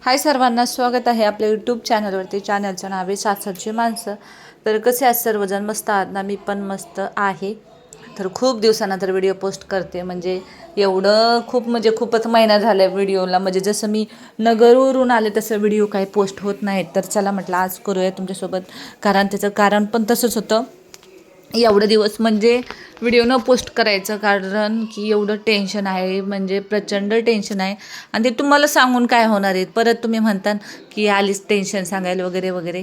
हाय सर्वांना, स्वागत आहे आपल्या यूट्यूब चॅनलवरती. चॅनलचं नाव आहे सासरची माणसं. तर कसे आहेत सर्वजण? मस्त आहात ना? मी पण मस्त आहे. तर खूप दिवसानंतर व्हिडिओ पोस्ट करते. खूपच महिना झाला व्हिडिओला. जसं मी नगरवरून आले तसं व्हिडिओ काही पोस्ट होत नाहीत. तर चला म्हटलं आज करूया तुमच्यासोबत. त्याचं कारण पण तसंच होतं. एवढं दिवस व्हिडिओ न पोस्ट करायचं कारण की एवढं टेन्शन आहे, प्रचंड टेन्शन आहे. आणि ते तुम्हाला सांगून काय होणार आहे? परत तुम्ही म्हणता की आलीच टेन्शन सांगायला वगैरे वगैरे.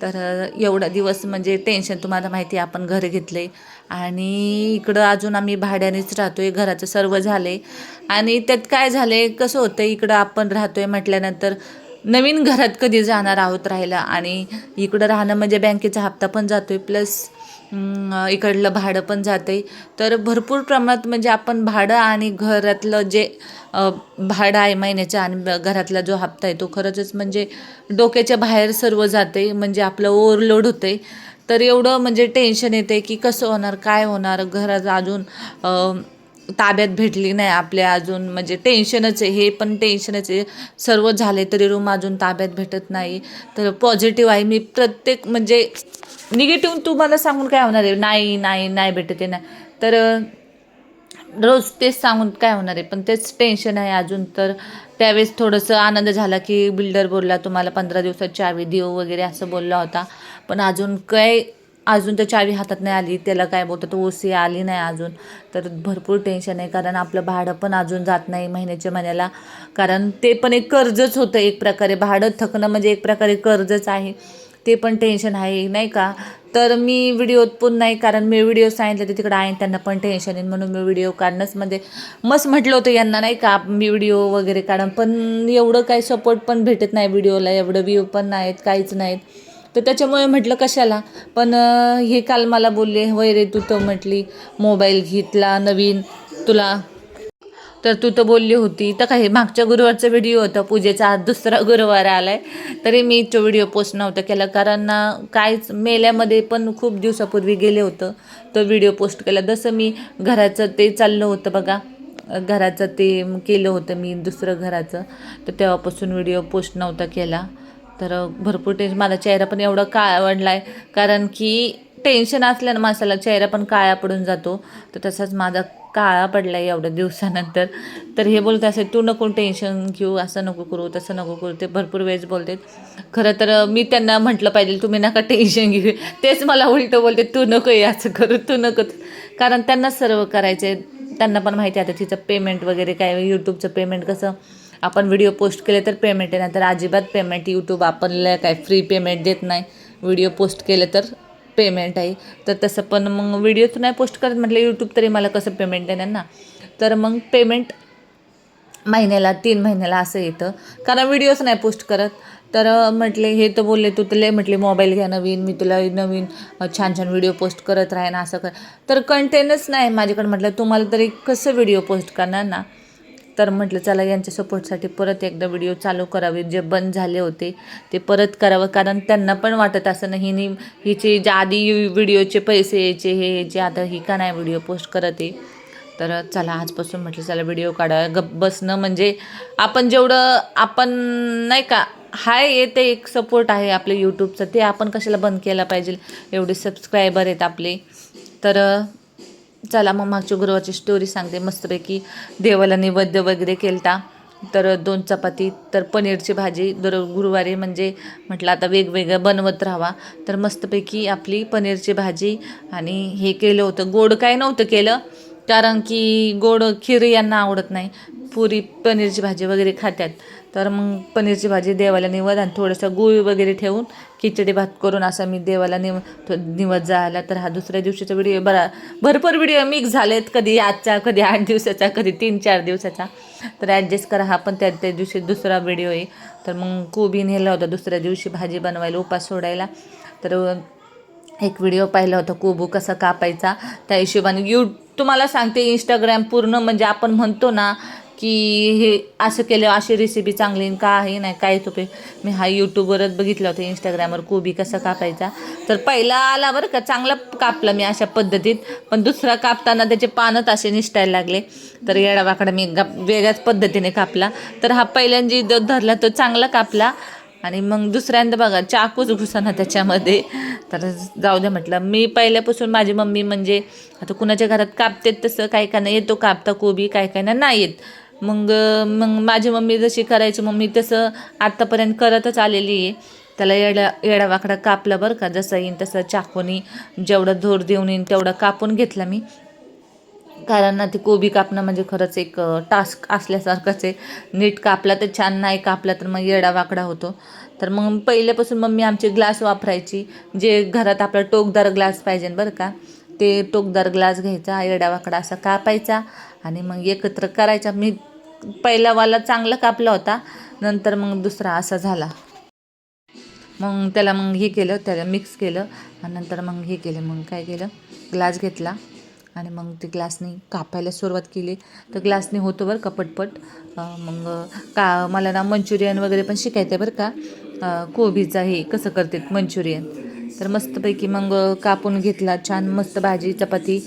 तर एवढा दिवस टेन्शन, तुम्हाला माहिती आहे आपण घर घेतलं आहे आणि इकडं अजून आम्ही भाड्यानेच राहतो आहे. घराचं सर्व झालं आहे आणि त्यात काय झालं आहे, कसं होतं इकडं आपण राहतो आहे म्हटल्यानंतर नवीन घरात कधी जाणार आहोत राहायला, आणि इकडं राहणं बँकेचा हप्ता पण जातो आहे, प्लस इकडलं भाडं पण जाते. तर भरपूर प्रमाणात आपण भाडं आणि घरातलं जे भाडं आहे महिन्याचं आणि घरातला जो हप्ता आहे तो खरंच डोक्याच्या बाहेर सर्व जाते. आपलं ओव्हरलोड होते. तर एवढं टेन्शन येते की कसं होणार, काय होणार. घरात अजून ताब्यात भेटली नाही आपल्या अजून, टेन्शनच आहे. हे पण टेन्शनच आहे. सर्व झाले तरी रूम अजून ताब्यात भेटत नाही. तर पॉझिटिव्ह आहे मी. प्रत्येक निगेटिव्ह तुम्हाला सांगून काय होणार आहे? नाही नाही नाही भेटत आहे, नाही तर रोज तेच सांगून काय होणार आहे? पण तेच टेन्शन आहे अजून. तर त्यावेळेस थोडंसं आनंद झाला की बिल्डर बोलला तुम्हाला 15 दिवसात चावी देऊ वगैरे असं बोलला होता. पण अजून तर चावी हातात नाही आली. त्याला काय बोलतात, ओसी आली नाही अजून. तर भरपूर टेन्शन आहे कारण आपलं भाडं पण अजून जात नाही महिन्याच्या महिन्याला. कारण ते पण एक कर्जच होतं एक प्रकारे. भाडं थकणं एक प्रकारे कर्जच आहे. ते पण टेन्शन आहे नाही का. तर मी व्हिडिओत पण नाही, कारण मी व्हिडिओ सांगितले ते तिकडे आहे त्यांना पण टेन्शन आहे, म्हणून मी व्हिडिओ काढणंच मस्त म्हटलं होतं यांना नाही का मी व्हिडिओ वगैरे काढून. पण एवढं काही सपोर्ट पण भेटत नाही व्हिडिओला, एवढं व्ह्यू पण नाहीत, काहीच नाहीत. तर त्याच्यामुळे म्हटलं कशाला. पण हे काल मला बोलले, होय रे तू तर म्हटली मोबाईल घेतला नवीन तुला, तर तू तर बोलली होती. तर काही मागच्या गुरुवारचा व्हिडिओ होता, पूजेचा आज दुसरा गुरुवार आला आहे तरी मी तो व्हिडिओ पोस्ट नव्हता केला. कारण काहीच मेल्यामध्ये पण खूप दिवसापूर्वी गेले होतं, तो व्हिडिओ पोस्ट केला. जसं मी घराचं ते चाललं होतं बघा, घराचं ते केलं होतं मी दुसरं घराचं, तर तेव्हापासून व्हिडिओ पोस्ट नव्हता केला. तर भरपूर टेन्शन, माझा चेहरा पण एवढा काळा पडला आहे कारण की टेन्शन असल्यानं माणसाला चेहरा पण काळा पडून जातो. तर तसाच माझा काळा पडला आहे एवढ्या दिवसानंतर. तर हे बोलत असेल तू नको टेन्शन घेऊ, असं नको करू, तसं नको करू. ते भरपूर वेळेस बोलते. खरं तर मी त्यांना म्हटलं पाहिजे तुम्ही नका टेन्शन घेऊ, तेच मला उलटं बोलते तू नको असं करू, तू नको. कारण त्यांना सर्व करायचं आहे. त्यांना पण माहिती आहे आता तिचं पेमेंट वगैरे काय, यूट्यूबचं पेमेंट कसं आपण व्हिडिओ पोस्ट केले तर पेमेंट आहे, तर अजिबात पेमेंट यूट्यूब आपल्याला काय फ्री पेमेंट देत नाही. व्हिडिओ पोस्ट केलं तर पेमेंट आहे. तर तसं पण मग व्हिडिओच नाही पोस्ट करत म्हटलं यूट्यूब तरी मला कसं पेमेंट देणार ना. तर मग पेमेंट महिन्याला 3 महिन्याला असं येतं, कारण व्हिडिओच नाही पोस्ट करत. तर म्हटले हे तर बोलले तू तर म्हटले मोबाईल घ्या नवीन, मी तुला नवीन छान छान व्हिडिओ पोस्ट करत राहे ना असं कर. तर कंटेनच नाही माझ्याकडे. म्हटलं तुम्हाला तरी कसं व्हिडिओ पोस्ट करणार ना. तर म्हटलं चला यांच्या सपोर्टसाठी परत एकदा व्हिडिओ चालू करावे, जे बंद झाले होते ते परत करावं. कारण त्यांना पण वाटत असं नाही हिचे ज्या आधी व्हिडिओचे पैसे यायचे हे यायचे, आता ही का नाही व्हिडिओ पोस्ट करत आहे. तर चला आजपासून म्हटलं चला व्हिडिओ काढा. गप्प बसणं आपण जेवढं आपण नाही का हाय येते एक सपोर्ट आहे आपलं यूट्यूबचं, ते आपण कशाला बंद केला पाहिजे. एवढे सबस्क्रायबर आहेत आपले. तर चला मग मागच्या गुरुवारची स्टोरी सांगते. मस्तपैकी देवाला नैवेद्य वगैरे केलता. तर 2 चपाती, तर पनीरची भाजी. गुरुवारी म्हटलं आता वेगवेगळं बनवत राहावा. तर मस्तपैकी आपली पनीरची भाजी आणि हे केलं होतं. गोड काय नव्हतं केलं कारण की गोड खीर यांना आवडत नाही. पुरी पनीरची भाजी वगैरे खात्यात. तर मग पनीरची भाजी देवाला निवद आणि थोडंसं गूळ वगैरे ठेवून खिचडी भात करून असं मी देवाला निवद जायला. तर हा दुसऱ्या दिवशीचा व्हिडिओ भरपूर व्हिडिओ मिक्स झालेत, कधी आजचा, कधी 8 दिवसाचा, कधी 3-4 दिवसाचा. तर ॲडजस्ट करा. हा पण त्या दिवशी दुसरा व्हिडिओ आहे. तर मग कोबी नेला होता दुसऱ्या दिवशी भाजी बनवायला, उपास सोडायला. तर एक व्हिडिओ पाहिला होता कोबू कसा कापायचा. त्या हिशोबाने तुम्हाला सांगते इंस्टाग्राम पूर्ण आपण म्हणतो ना की हे असं केलं अशी रेसिपी चांगली का आहे नाही काय तुपे मी हा यूट्यूबवरच बघितलं होतं इंस्टाग्रामवर कोबी कसा कापायचा. तर पहिला आला बरं का चांगला कापला मी अशा पद्धतीत, पण दुसरा कापताना त्याचे पानच असे निसटायला लागले. तर येडावाकडा मी वेगळ्याच पद्धतीने कापला. तर हा पहिल्यांदा जो धरला तो चांगला कापला आणि मग दुसऱ्यांदा बघा चाकूच घुसाना त्याच्यामध्ये. तर जाऊ द्या म्हटलं, मी पहिल्यापासून माझी मम्मी म्हणजे आता कुणाच्या घरात कापते तसं काय काय नाही येतो कापता कोबी, काय काय ना नाही येत. मग मग माझी मम्मी जशी करायची मम्मी तसं आत्तापर्यंत करतच आलेली आहे. त्याला येडावाकडा कापला बरं का, जसं येईन तसं चाकूनी जेवढं धोर देऊन येईन तेवढं कापून घेतला मी. कारण ना ते कोबी कापणं म्हणजे खरंच एक टास्क असल्यासारखंच आहे. नीट कापला तर छान, नाही कापला तर मग येडावाकडा होतो. तर मग पहिल्यापासून मम्मी आमची ग्लास वापरायची, जे घरात आपला टोकदार ग्लास पाहिजे बरं का, ते टोकदार ग्लास घ्यायचा, येडावाकडा असा कापायचा आणि मग एकत्र करायचा. मी पहिलावाला चांगला कापला होता, नंतर मग दुसरा असा झाला. मग त्याला मग हे केलं, त्याला मिक्स केलं आणि नंतर मग हे केलं, मग काय केलं, ग्लास घेतला आणि मग ते ग्लासने कापायला सुरुवात केली. तर ग्लासने होतं बरं का पटपट. मग मला ना मंचुरियन वगैरे पण शिकायचं आहे बरं का, कोबीचा हे कसं करतात मंचुरियन. तर मस्तपैकी मग कापून घेतला छान, मस्त भाजी चपाती.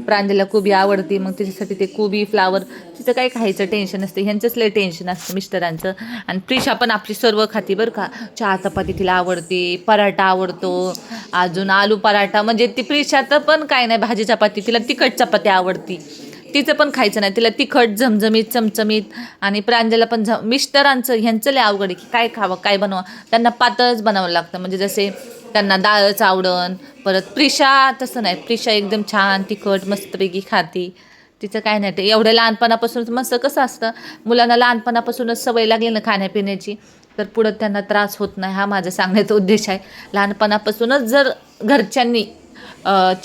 प्रांजलला कोबी आवडते, मग त्याच्यासाठी ते कोबी फ्लावर तिचं काही खायचं टेन्शन नसतं, ह्यांचंच लय टेन्शन असतं मिस्टरांचं. आणि प्रिशा पण आपली सर्व खाती बरं का, चहा चपाती तिला आवडते, पराठा आवडतो, अजून आलू पराठा, म्हणजे ती प्रिशाचं पण काय नाही भाजी चपाती, तिला तिखट चपाती आवडती, तिचं पण खायचं नाही, तिला तिखट झमझमीत चमचमीत. आणि प्रांजलला पण मिस्टरांचं ह्यांचं लय अवघड आहे की काय खावं काय बनवा, त्यांना पातळच बनावं लागतं, म्हणजे जसे त्यांना डाळच आवडन. परत प्रिशा तसं नाही, प्रिशा एकदम छान तिखट मस्तपैकी खाती, तिचं काय नाही. ते एवढ्या लहानपणापासूनच मस्त कसं असतं, मुलांना लहानपणापासूनच सवय लागली ना खाण्यापिण्याची, तर पुढं त्यांना त्रास होत नाही, हा माझा सांगण्याचा उद्देश आहे. लहानपणापासूनच जर घरच्यांनी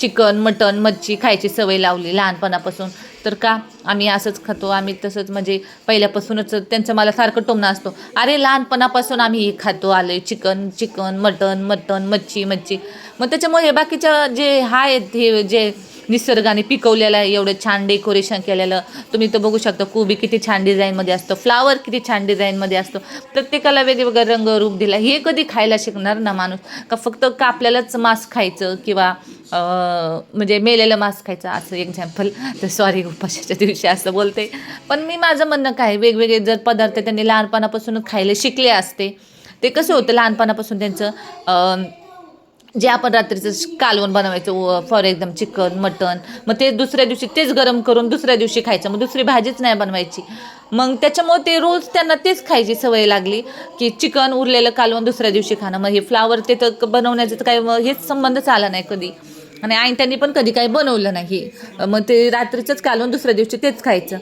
चिकन मटन मच्छी खायची सवय लावली लहानपणापासून, तर का आम्ही असंच खातो, आम्ही तसंच, म्हणजे पहिल्यापासूनच त्यांचं मला सारखं टोमणं असतो, अरे लहानपणापासून आम्ही हे खातो आलोय, चिकन चिकन मटन मटन मच्छी मच्छी. मग त्याच्यामुळे हे बाकीच्या जे आहेत हे जे निसर्गाने पिकवलेलं आहे, एवढं छान डेकोरेशन केलेलं तुम्ही तर बघू शकता. कोबी किती छान डिझाईनमध्ये असतं, फ्लावर किती छान डिझाईनमध्ये असतो, प्रत्येकाला वेगवेगळं रंग रूप दिला. हे कधी खायला शिकणार ना माणूस, का फक्त का आपल्यालाच मांस खायचं किंवा म्हणजे मेलेलं मांस खायचं असं एक्झाम्पल. तर सॉरी उपासाच्या दिवशी असं बोलते, पण मी माझं म्हणणं काय, वेगवेगळे जर पदार्थ त्यांनी लहानपणापासून खायला शिकले असते, ते कसं होतं लहानपणापासून त्यांचं जे आपण रात्रीचं कालवण बनवायचं फॉर एकदम चिकन मटन, मग ते दुसऱ्या दिवशी तेच गरम करून दुसऱ्या दिवशी खायचं, मग दुसरी भाजीच नाही बनवायची. मग त्याच्यामुळे ते रोज त्यांना तेच खायची सवय लागली की चिकन उरलेलं कालवण दुसऱ्या दिवशी खाणं. मग हे फ्लावर ते तर बनवण्याचं तर काही हेच संबंधच आला नाही कधी, आणि आई त्यांनी पण कधी काही बनवलं नाही. मग ते रात्रीचंच कालवण दुसऱ्या दिवशी तेच खायचं,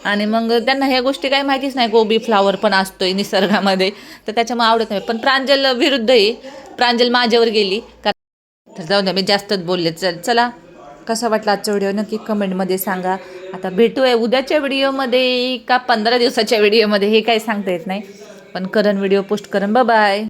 आणि मग त्यांना ह्या गोष्टी काही माहितीच नाही, कोबी फ्लावर पण असतोय निसर्गामध्ये, तर त्याच्यामुळे आवडत नाही. पण प्रांजल विरुद्ध आहे, प्रांजल माझ्यावर गेली. तर जाऊ द्या, मी जास्तच बोलले. चला, कसा वाटला आजचा व्हिडिओ नक्की कमेंटमध्ये सांगा. आता भेटूया उद्याच्या व्हिडिओमध्ये का 15 दिवसाच्या व्हिडिओमध्ये हे काही सांगता येत नाही, पण करन व्हिडिओ पोस्ट करन. बाय.